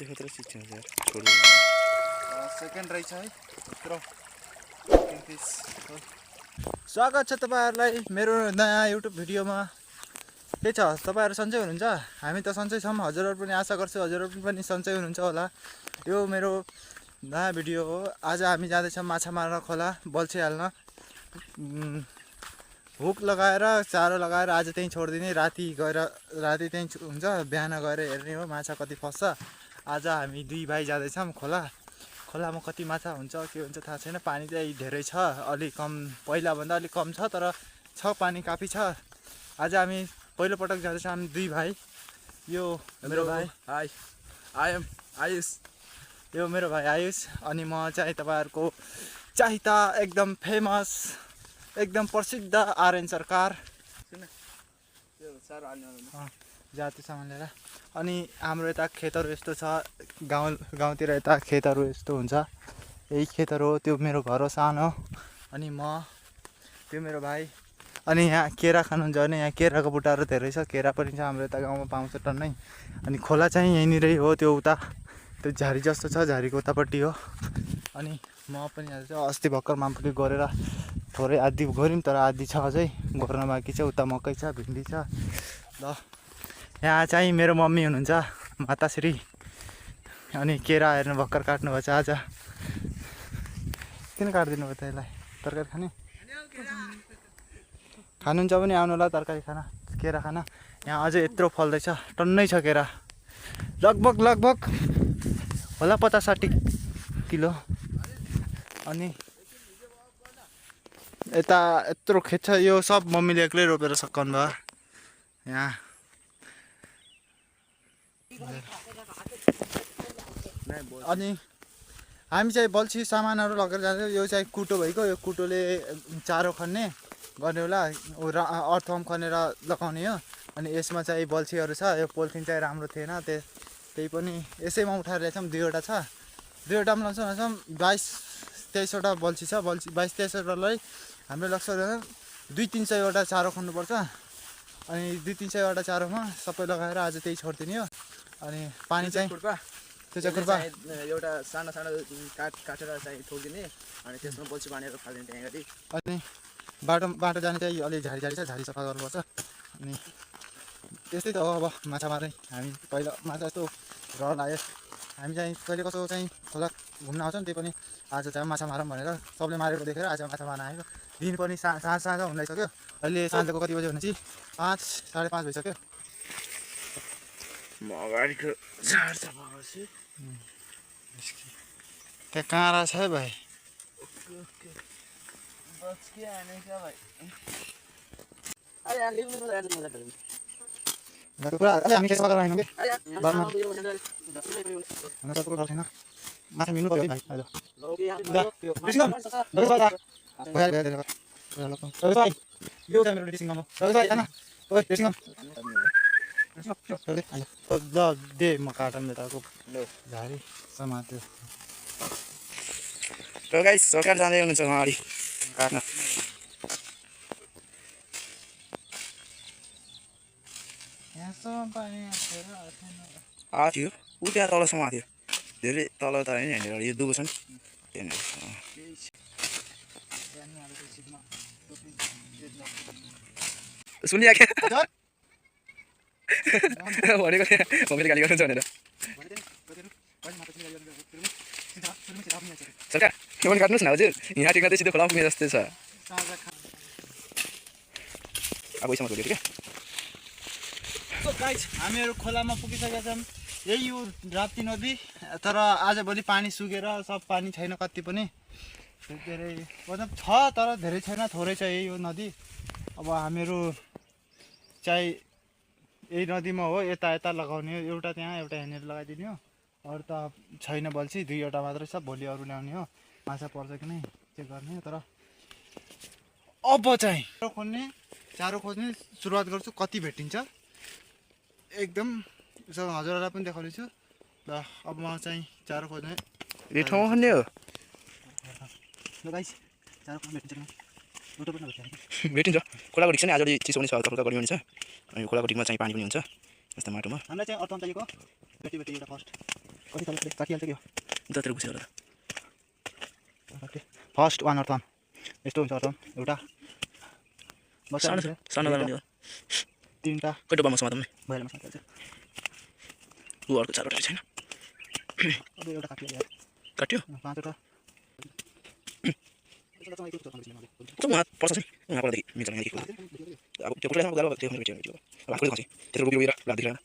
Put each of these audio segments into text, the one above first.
खतरा चीज छ यार छोड सेकेन्ड रहेछ है यत्रो स्वागत छ तपाईहरुलाई मेरो नयाँ युट्युब भिडियोमा। के छ तपाईहरु सन्चै हुनुहुन्छ? हामी त सन्चै छौं। हजुरहरु पनि आशा गर्छु हजुरहरु पनि सन्चै हुनुहुन्छ होला। यो मेरो नयाँ भिडियो हो। आज हामी जाँदैछौं माछा मार्न खोला बल्छी हाल्न। हुक लगाएर चारो लगाएर आज त्यही छोड्दिने। राति त्यही हुन्छ, बिहान गएर हेर्ने हो माछा कति फस्छ। आज हामी दुई भाइ जाँदैछौं खोलामा कति माछा हुन्छ के हुन्छ थाहा छैन। पानी चाहिँ धेरै छ, अलि कम, पहिला भन्दा अलि कम छ, तर छ पानी काफी छ। आज हामी पहिलो पटक जाँदैछौं हामी दुई भाइ। यो मेरो भाइ हाई आई एम आयुष। यो मेरो भाइ आयुष अनि म चाहिँ तपाईहरुको चाहिता एकदम फेमस एकदम प्रसिद्ध आर्यन सरकार जाति सामान लिएर। अनि हाम्रो यता खेतहरु यस्तो छ, गाउँतिर यता खेतहरु यस्तो हुन्छ। यही खेतहरु हो। त्यो मेरो घर हो सानो। अनि म त्यो मेरो भाइ। अनि यहाँ केरा खानुहुन्छ भने यहाँ केराको बुट्टाहरु धेरै छ। केरा पनि छ हाम्रो यता गाउँमा पाउँछ टन्नै। अनि खोला चाहिँ यहीँनिरै हो। त्यो उता त्यो झारी जस्तो छ, झारीको उतापट्टि हो। अनि म पनि आज अस्ति भर्खर मामपुली गरेर थोरै आधी गऱ्यौँ, तर आधी छ अझै गर्न बाँकी छ। उता मकै छ, भिन्डी छ। ल यहाँ चाहिँ मेरो मम्मी हुनुहुन्छ, माताश्री। अनि केरा हेर्नु भर्खर काट्नु भएको छ आज। किन काट्दिनु भयो त यसलाई? तरकारी खाने खानुहुन्छ भने आउनु होला तरकारी खान, केरा खान। यहाँ अझै यत्रो फल्दैछ, टन्नै छ केरा। लगभग होला 50-60 किलो। अनि यता यत्रो खेत छ। यो सब मम्मीले एक्लै रोपेर सकाउनु भयो यहाँ। अनि हामी चाहिँ बल्छी सामानहरू लगेर जान्छौँ। यो चाहिँ कुटो भइगयो। यो कुटोले चारो खन्ने गर्ने होला, अर्थवर्म खनेर लगाउने हो। अनि यसमा चाहिँ बल्छीहरू छ। यो पोलिथिन चाहिँ राम्रो थिएन, त्यही पनि यसैमा उठाएर ल्याउँछौँ। दुईवटा छ, दुईवटामा लगाउँछौँ। 22-23वटा बल्छी छ। 22-23वटालाई हामीले लाग्छ 200-300वटा चारो खन्नुपर्छ। अनि 200-300वटा चारोमा सबै लगाएर आज त्यही छोडिदिने हो। अनि पानी चाहिँ त्यो चाहिँ खुर्पा एउटा सानो काटेर चाहिँ ठोकिदिने। अनि त्यसमा बल्छी बाँधेर फाल्दिने त्यहाँ गरी। अनि बाटो जाने चाहिँ अलि झारी छ, झारी सफा गर्नुपर्छ। अनि त्यस्तै त हो। अब माछा मार्ने हामी पहिला माछा यस्तो रहर लाग्यो। हामी चाहिँ कहिले कसो चाहिँ खोला घुम्न आउँछौँ, त्यही पनि आज चाहिँ माछा मारौँ भनेर सबले मारेको देखेर आज माछा मार्न आएको। दिन पनि साँझ हुन लागिसक्यो। अहिले साँझको कति बजे भनेपछि 5-5:30 भइसक्यो। म अगाडिको झार सफा गर्छु। त्यहाँ काँडा छ है भाइ? हामी के सफा गरेर आइनौँ कि माछा मिल्नु पर्यो है भाइ। यो चाहिँ मेरो ड्रेसिङ हो। दे म काटम यताको झारी समात्यो। ल गाइस, सरकार जाँदै हुनुहुन्छ अगाडि काट्न। आथ्यो ऊ त्यहाँ तलसम्म आथ्यो, धेरै तल त होइन। यहाँनिर यो दुबो छ नि त्यहाँनिर। सुनिया क्या भनेको थिएँ मम्मीले गाली गर्नुहुन्छ भनेर। सरकार के पनि काट्नुहोस् न हजुर, यहाँ टिक्दै सिधै खोला पुग्ने जस्तै छ। अब यसमा गयो क्या। गाइस हामीहरू खोलामा पुगिसकेका छौँ। यही हो राप्ती नदी। तर आजभोलि पानी सुकेर सब पानी छैन, कति पनि धेरै मतलब छ तर धेरै छैन, थोरै छ यही हो नदी। अब हामीहरू चाहिँ यही नदीमा हो, यता लगाउने हो। एउटा त्यहाँ एउटा यहाँनिर लगाइदिने हो। अरू त छैन बल्छी, 2वटा मात्रै छ। भोलि अरू ल्याउने हो। माछा पर्छ कि नै चेक गर्ने हो। तर अब चाहिँ चारो खोज्ने सुरुवात गर्छु। कति भेटिन्छ एकदम हजुरहरूलाई पनि देखाउने छु। ल अब म चाहिँ चारो खोज्ने यो ठाउँमा खन्ने हो। ल गाइस चारो खोज्न भेटिन्छ। खोलाको ढिक छ नि, आज चिसो पनि छ, हल्का गर्मी पनि छ। अनि खोलाको ढिकमा चाहिँ पानी पनि हुन्छ यस्तो माटोमा। हामीलाई चाहिँ अर्थम चाहिएको। भेटी एउटा फर्स्ट कति तल चाखिहाल्छ कि जतिर घुस्यो होला त फर्स्ट वान अर्थन यस्तो हुन्छ अर्थन एउटा सानो सानो बनाउने हो तिनवटा कति डब्बा मसमा तपाईँ भइहाल्छ मसला ऊ अर्को चारवटा छैन अब एउटा काटियो काट्यो पाँचवटा त्यो उहाँ पर्छ नि उहाँकोदेखि मिल्छ यहाँ अब त्यो कुरामा गएर त्यो भेट्यो अब आफूले खान्छ त्यत्रो रोगी रोगेर लाग्दैन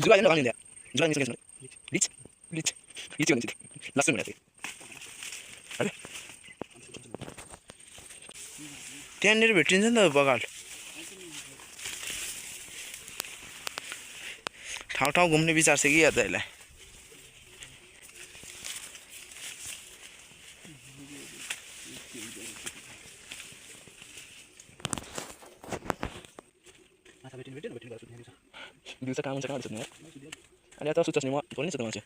जुगा होइन भन्यो जुगा निस्केछ लिच लिच लिच भन्छ लास्ट भनेको अरे त्यहाँनिर भेटिन्छ नि त बगाल ठाउँ ठाउँ घुम्ने विचार छ कि याद यसलाई दिउँसो काम हुन्छ कहाँ सुत्ने अनि यता सुत्छस् नि म बोल्नै सुत्नु मान्छे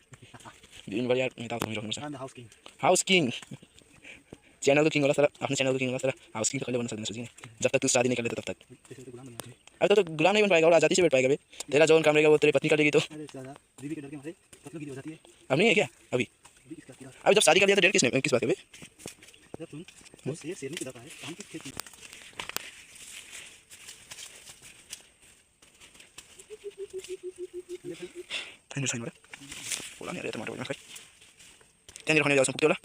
दिनभरि यार यता घुमिराख्नुपर्छ हाउस किङ च्यानलको किङ होला तर आफ्नो च्यानलको किङ होला तर हाउस किङ त कहिले बन्न सक्दैन सोचिने जब तक तू शादी नहीं कर लेता तब तक अब तो गुलाम नहीं बन पाएगा और आज़ादी से बैठ पाएगा बे तेरा जौन काम रहेगा वो तेरी पत्नी कर लेगी तो अब नहीं है क्या अभी अभी जब शादी कर लिया तो डेट किस बात है बे त्यहाँनिर छैन होला नि अरे यता माटो भएन खै त्यहाँनिर खनेर जाउँछ पुग्थ्यो होला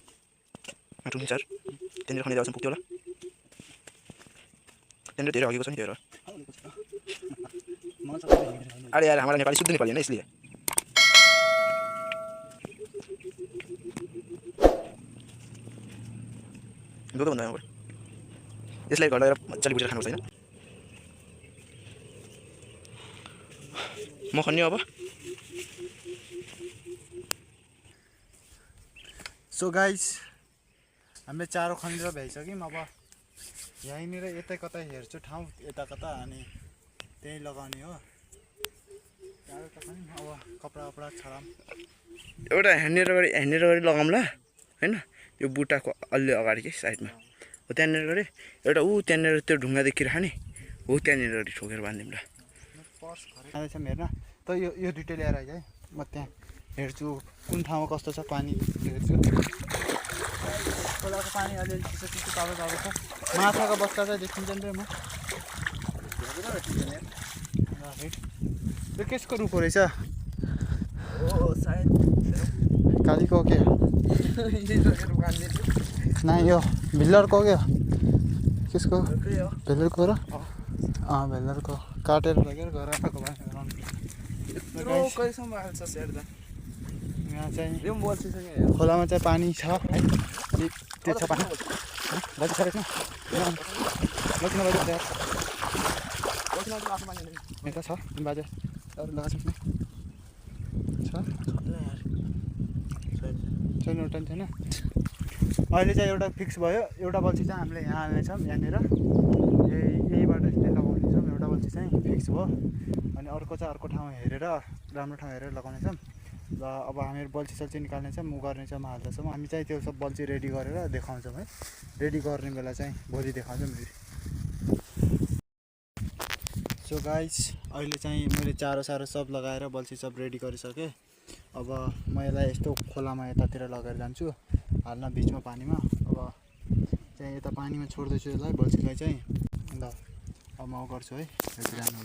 माटो नि सर त्यहाँनिर खनेर जाउँछ पुग्थ्यो होला त्यहाँनिर धेरै अघिको छ नि त्यो अरे यार हमारा नेपाली शुद्ध नेपाली है ना इसलिए दो बंदा है यसलाई घर लगेर मजाले बुझेर खानुपर्छ हैन म खन्ने अब सो गाइस हामीले चारो खनेर भ्याइसक्यौँ अब यहीँनिर यतै कतै हेर्छु ठाउँ यता कता अनि त्यही लगाउने हो चारो त खन्यौँ अब कपडा कपडा छराम एउटा ह्यान्डेर गरी लगाउँला हैन यो बुट्टाको अलि अगाडि के साइडमा हो त्यहाँनिर गरे एउटा ऊ त्यहाँनिर त्यो ढुङ्गा देखिरह नि हो त्यहाँनिर गरी ठोकेर बाँधिदिउँ ल आएछ हेर्न त यो दुइटै ल्याएर आइज है म त्यहाँ हेर्छु कुन ठाउँमा कस्तो छ पानी हेर्छु खोलाको पानी अलिअलि चिसो चिसो तातो तातो छ माछाको बच्चा चाहिँ देखिन्छ नि म यो केसको रूप रहेछ कालीको के नाही यो भिल्लरको क्या केसको भेल्लरको र भेल्लरको काटेर लगेर घर आएको यहाँ चाहिँ खोलामा चाहिँ पानी छ है त्यो छ पानी बसिसकेको यता छ बाजे अरू लगाएको छ छैन एउटा छैन अहिले चाहिँ एउटा फिक्स भयो एउटा बल्छी चाहिँ हामीले यहाँ हाल्नेछौँ यहाँनिर यहीबाट यस्तै लगाउनेछौँ एउटा बल्छी चाहिँ फिक्स भयो अनि अर्को चाहिँ अर्को ठाउँ हेरेर राम्रो ठाउँ हेरेर लगाउनेछौँ र अब हामीहरू बल्छी सल्छी निकाल्नेछौँ ऊ गर्नेछौँ हाल्दैछौँ हामी चाहिँ त्यो सब बल्छी रेडी गरेर देखाउँछौँ है रेडी गर्ने बेला चाहिँ भोलि देखाउँछौँ सो गाइस अहिले चाहिँ मैले चारो सारो सब लगाएर बल्छी सब रेडी गरिसकेँ अब म यसलाई यस्तो खोलामा यतातिर लगेर जान्छु हाल्न बिचमा पानीमा अब चाहिँ यता पानीमा छोड्दैछु यसलाई बल्छीलाई चाहिँ ल अब म गर्छु है यति जानु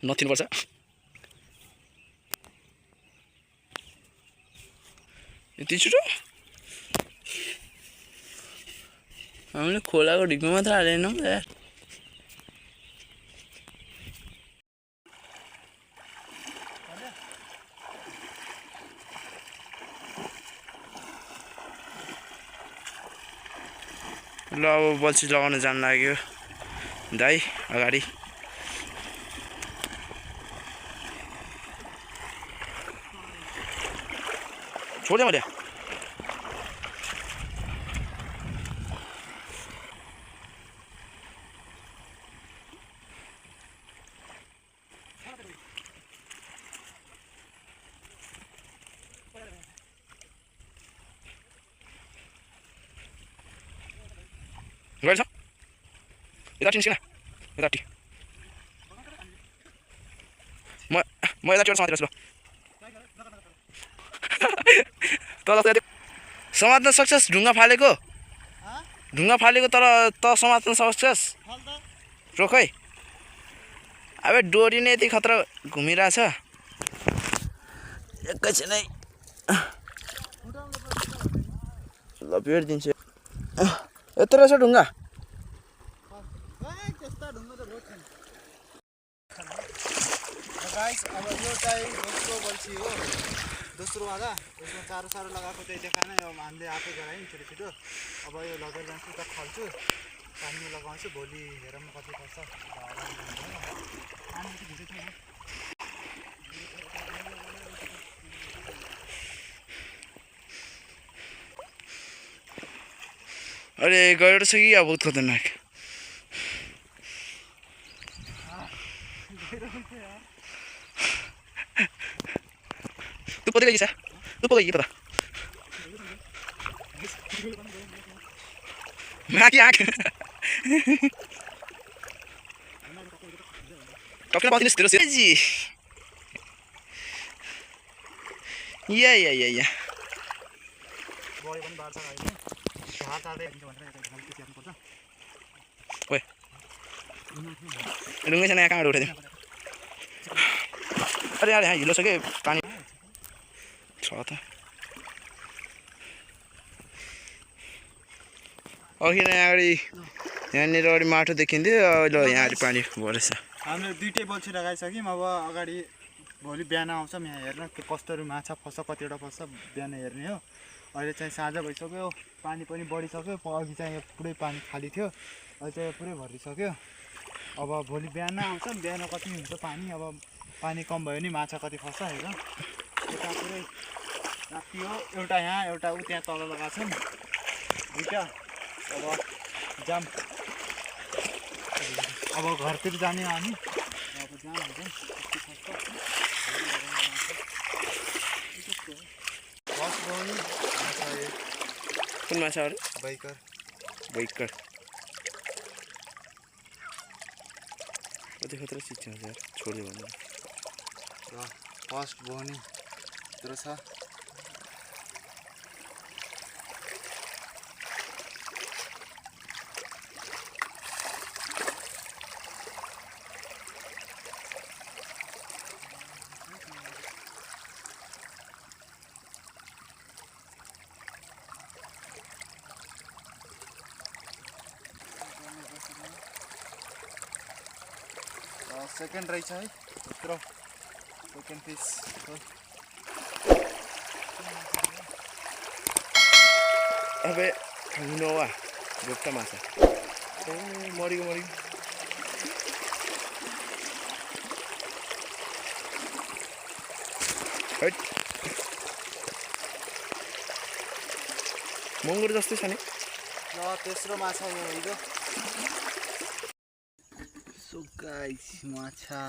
नथिनुपर्छ यति छिटो हामीले खोलाको ढिकमा मात्र हालेनौँ यार ल अब बल्छी लगाउन जान लाग्यो दाइ अगाडि छोड्यो मैले गएछ यता निस्किन यता म यता टेर समातेर छु तल समात्न सक्छस् ढुङ्गा फालेको तर त समात्न सक्छस् रोखै अब डोरी नै यति खतरा घुमिरहेछ एकैछिनै ल भेटिदिन्छु यत्रो रहेछ ढुङ्गा गाइस अब यो चाहिँ दोस्रो बल्छी हो दोस्रो वाला यसमा चारो सारो लगाएको चाहिँ देखाएन यो हामीले आफै गरायौँ छिटो अब यो लगेर जान्छु त खल्छु पानीमा लगाउँछु भोलि हेरौँ कति पर्छ अरे गएर छ कि अब बहुत खतरनाक तू पता लगी सर तू पता ये पता मैं की आँख टक्कर बात नहीं तेरे से जी या ओए ढुङ्गा चाहिँ कहाँबाट उठाइदिउँ अरे यहाँ हिलो छ कि पानी छ त अघि नै अगाडि यहाँनिर अगाडि माटो देखिन्थ्यो ल यहाँ अहिले पानी भरेछ हामीले दुईटै बल्छी लगाइसक्यौँ अब अगाडि भोलि बिहान आउँछौँ यहाँ हेर्न त्यो कस्तोहरू माछा फस्छ कतिवटा फस्छ बिहान हेर्ने हो अहिले चाहिँ साँझ भइसक्यो पानी पनि बढिसक्यो अघि चाहिँ यहाँ पुरै पानी खाली थियो अहिले चाहिँ पुरै भरिसक्यो अब भोलि बिहान आउँछौँ बिहान कति हुन्छ पानी अब पानी कम भयो भने माछा कति फस्छ हेर यता पुरै राति हो एउटा यहाँ एउटा ऊ त्यहाँ तल लगाएको छौँ दुईवटा अब जाम अब घरतिर जाने हामी अब जाम हुन्छ कुन माछा अरे बाइकर कति खतरा चिज छ यार छोड्यो भने र फर्स्ट बोनी यत्रो छ सेकेन्ड रहेछ है यत्रो सेकेन्ड फिस अबे नोवा गोप्टा माछा मरिगयो मङ्गुर जस्तै छ नि र तेस्रो माछा यो होइन सो गाइस माछा